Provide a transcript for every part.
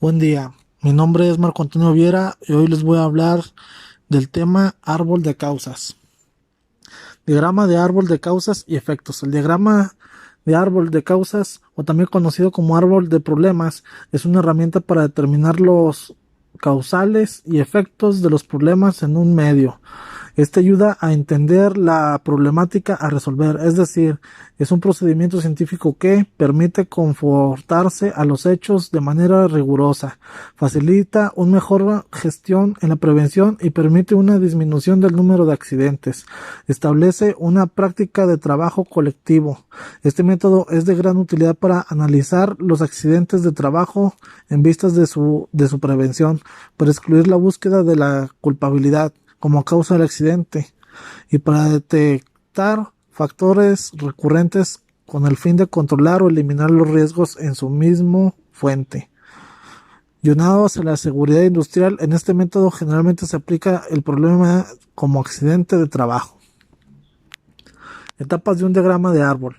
Buen día, mi nombre es Marco Antonio Viera y hoy les voy a hablar del tema árbol de causas. Diagrama de árbol de causas y efectos. El diagrama de árbol de causas, o también conocido como árbol de problemas, es una herramienta para determinar los causales y efectos de los problemas en un medio. Este ayuda a entender la problemática a resolver, es decir, es un procedimiento científico que permite confortarse a los hechos de manera rigurosa, facilita una mejor gestión en la prevención y permite una disminución del número de accidentes. Establece una práctica de trabajo colectivo. Este método es de gran utilidad para analizar los accidentes de trabajo en vistas de su prevención, para excluir la búsqueda de la culpabilidad como causa del accidente y para detectar factores recurrentes con el fin de controlar o eliminar los riesgos en su mismo fuente. Llenado hacia la seguridad industrial, en este método generalmente se aplica el problema como accidente de trabajo. Etapas de un diagrama de árbol.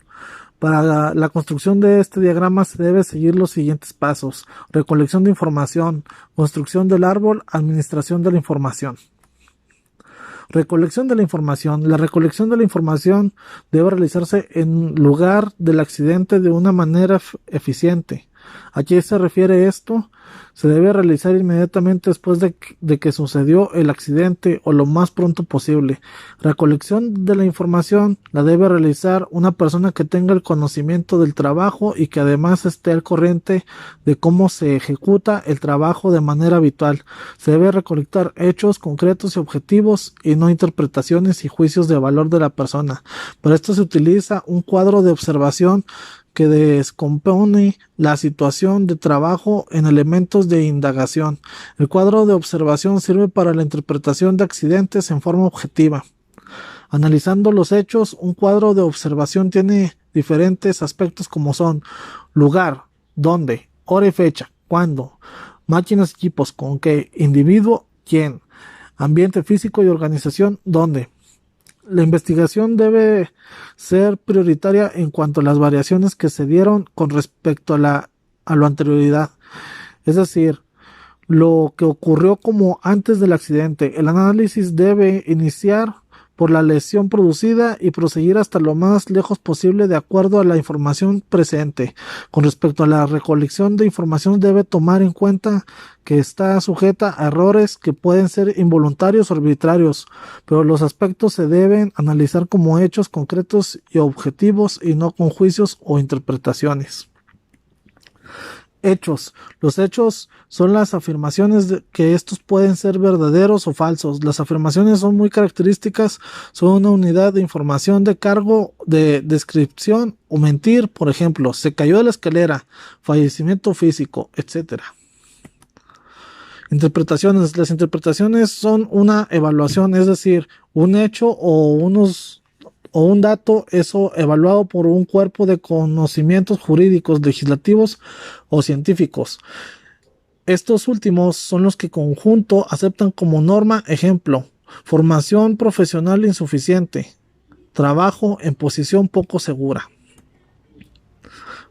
Para la construcción de este diagrama se debe seguir los siguientes pasos: recolección de información, construcción del árbol, administración de la información. Recolección de la información. La recolección de la información debe realizarse en lugar del accidente de una manera eficiente. ¿A qué se refiere esto? Se debe realizar inmediatamente después de que sucedió el accidente o lo más pronto posible. Recolección de la información la debe realizar una persona que tenga el conocimiento del trabajo y que además esté al corriente de cómo se ejecuta el trabajo de manera habitual. Se debe recolectar hechos concretos y objetivos y no interpretaciones y juicios de valor de la persona. Para esto se utiliza un cuadro de observación que descompone la situación de trabajo en elementos de indagación. El cuadro de observación sirve para la interpretación de accidentes en forma objetiva. Analizando los hechos, un cuadro de observación tiene diferentes aspectos como son lugar, dónde, hora y fecha, cuándo, máquinas, equipos, con qué, individuo, quién, ambiente físico y organización, dónde. La investigación debe ser prioritaria en cuanto a las variaciones que se dieron con respecto a lo anterioridad, es decir, lo que ocurrió como antes del accidente. El análisis debe iniciar por la lesión producida y proseguir hasta lo más lejos posible de acuerdo a la información presente. Con respecto a la recolección de información, debe tomar en cuenta que está sujeta a errores que pueden ser involuntarios o arbitrarios, pero los aspectos se deben analizar como hechos concretos y objetivos y no con juicios o interpretaciones. Hechos. Los hechos son las afirmaciones de que estos pueden ser verdaderos o falsos. Las afirmaciones son muy características, son una unidad de información de cargo de descripción o mentir. Por ejemplo, se cayó de la escalera, fallecimiento físico, etcétera. Interpretaciones. Las interpretaciones son una evaluación, es decir, un hecho o un dato eso evaluado por un cuerpo de conocimientos jurídicos, legislativos o científicos. Estos últimos son los que conjunto aceptan como norma. Ejemplo: formación profesional insuficiente, trabajo en posición poco segura.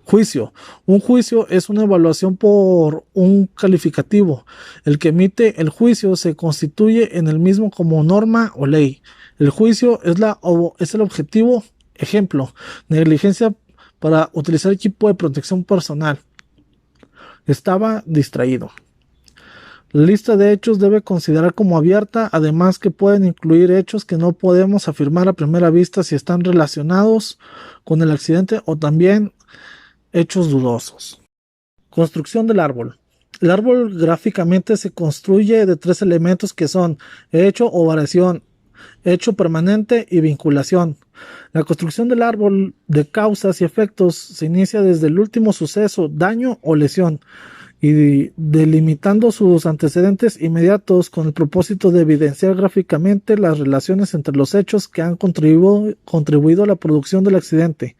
Juicio. Un juicio es una evaluación por un calificativo. El que emite el juicio se constituye en el mismo como norma o ley. El juicio es el objetivo. Ejemplo: negligencia para utilizar equipo de protección personal. Estaba distraído. La lista de hechos debe considerar como abierta, además que pueden incluir hechos que no podemos afirmar a primera vista si están relacionados con el accidente o también hechos dudosos. Construcción del árbol. El árbol gráficamente se construye de tres elementos que son hecho o variación, hecho permanente y vinculación. La construcción del árbol de causas y efectos se inicia desde el último suceso, daño o lesión, y delimitando sus antecedentes inmediatos con el propósito de evidenciar gráficamente las relaciones entre los hechos que han contribuido a la producción del accidente.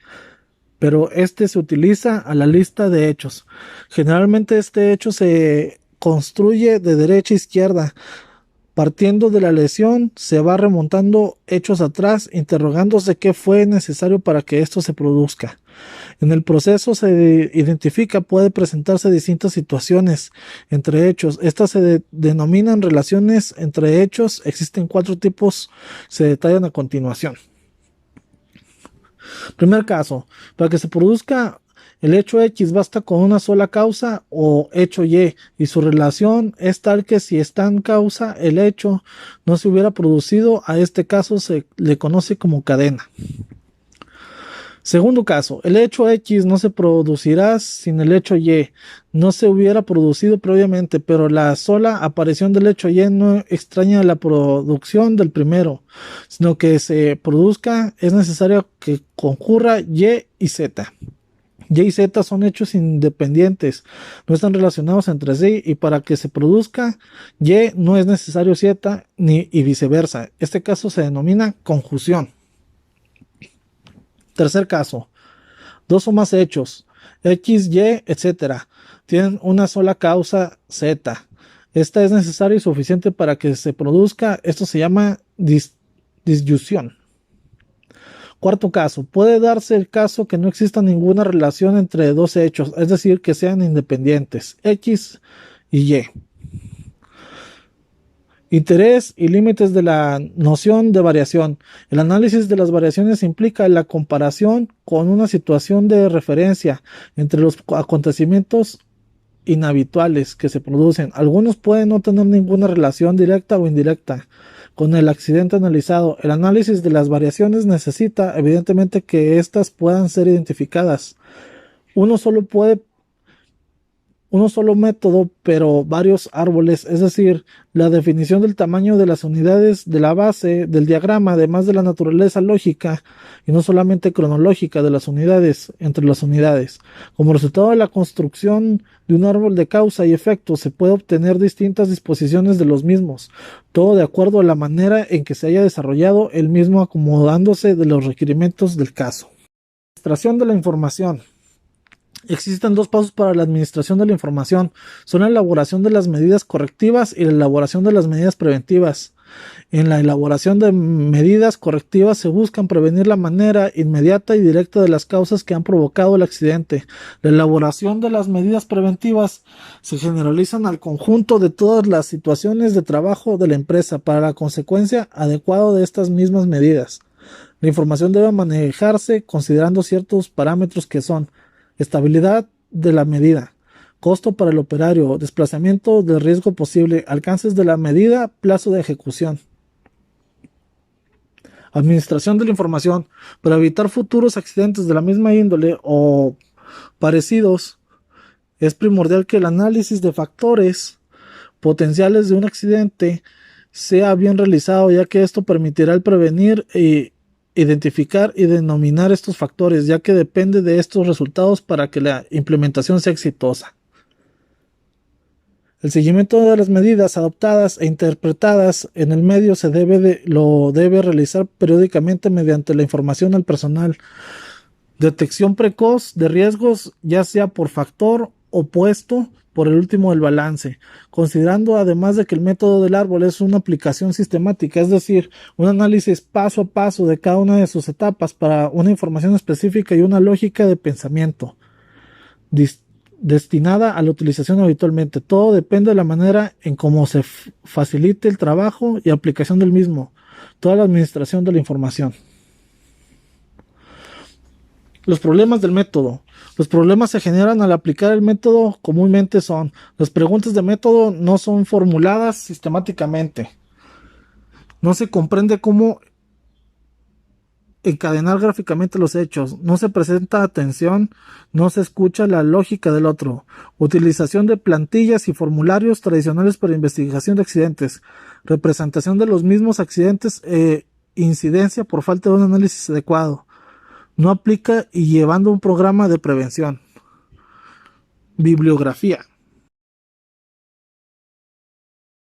Pero este se utiliza a la lista de hechos. Generalmente este hecho se construye de derecha a izquierda. Partiendo de la lesión, se va remontando hechos atrás, interrogándose qué fue necesario para que esto se produzca. En el proceso se identifica, puede presentarse distintas situaciones entre hechos. Estas se denominan relaciones entre hechos. Existen 4 tipos, se detallan a continuación. Primer caso, para que se produzca el hecho X basta con una sola causa o hecho Y, y su relación es tal que si está en causa el hecho no se hubiera producido, a este caso se le conoce como cadena. Segundo caso, el hecho X no se producirá sin el hecho Y, no se hubiera producido previamente, pero la sola aparición del hecho Y no extraña la producción del primero, sino que se produzca es necesario que concurra Y y Z. Y y Z son hechos independientes, no están relacionados entre sí, y para que se produzca Y no es necesario Z y viceversa. Este caso se denomina conjunción. Tercer caso, 2 o más hechos, X, Y, etc., tienen una sola causa Z. Esta es necesaria y suficiente para que se produzca. Esto se llama disyunción. Cuarto caso, puede darse el caso que no exista ninguna relación entre 2 hechos, es decir, que sean independientes, X y Y. Interés y límites de la noción de variación. El análisis de las variaciones implica la comparación con una situación de referencia entre los acontecimientos inhabituales que se producen. Algunos pueden no tener ninguna relación directa o indirecta con el accidente analizado. El análisis de las variaciones necesita, evidentemente, que éstas puedan ser identificadas. Uno solo método, pero varios árboles, es decir, la definición del tamaño de las unidades de la base del diagrama, además de la naturaleza lógica y no solamente cronológica de las unidades entre las unidades. Como resultado de la construcción de un árbol de causa y efecto, se puede obtener distintas disposiciones de los mismos, todo de acuerdo a la manera en que se haya desarrollado el mismo, acomodándose de los requerimientos del caso. Administración de la información. Existen 2 pasos para la administración de la información. Son la elaboración de las medidas correctivas y la elaboración de las medidas preventivas. En la elaboración de medidas correctivas se buscan prevenir la manera inmediata y directa de las causas que han provocado el accidente. La elaboración de las medidas preventivas se generalizan al conjunto de todas las situaciones de trabajo de la empresa para la consecuencia adecuada de estas mismas medidas. La información debe manejarse considerando ciertos parámetros que son: estabilidad de la medida, costo para el operario, desplazamiento del riesgo posible, alcances de la medida, plazo de ejecución. Administración de la información. Para evitar futuros accidentes de la misma índole o parecidos, es primordial que el análisis de factores potenciales de un accidente sea bien realizado, ya que esto permitirá el prevenir y identificar y denominar estos factores, ya que depende de estos resultados para que la implementación sea exitosa. El seguimiento de las medidas adoptadas e interpretadas en el medio lo debe realizar periódicamente mediante la información al personal. Detección precoz de riesgos, ya sea por factor opuesto por el último del balance, considerando además de que el método del árbol es una aplicación sistemática, es decir, un análisis paso a paso de cada una de sus etapas para una información específica y una lógica de pensamiento destinada a la utilización habitualmente. Todo depende de la manera en cómo se facilite el trabajo y aplicación del mismo, toda la administración de la información. Los problemas del método. Los problemas se generan al aplicar el método. Comúnmente son: las preguntas de método no son formuladas sistemáticamente, no se comprende cómo encadenar gráficamente los hechos, no se presenta atención, no se escucha la lógica del otro, utilización de plantillas y formularios tradicionales para investigación de accidentes, representación de los mismos accidentes incidencia por falta de un análisis adecuado, no aplica y llevando un programa de prevención. Bibliografía.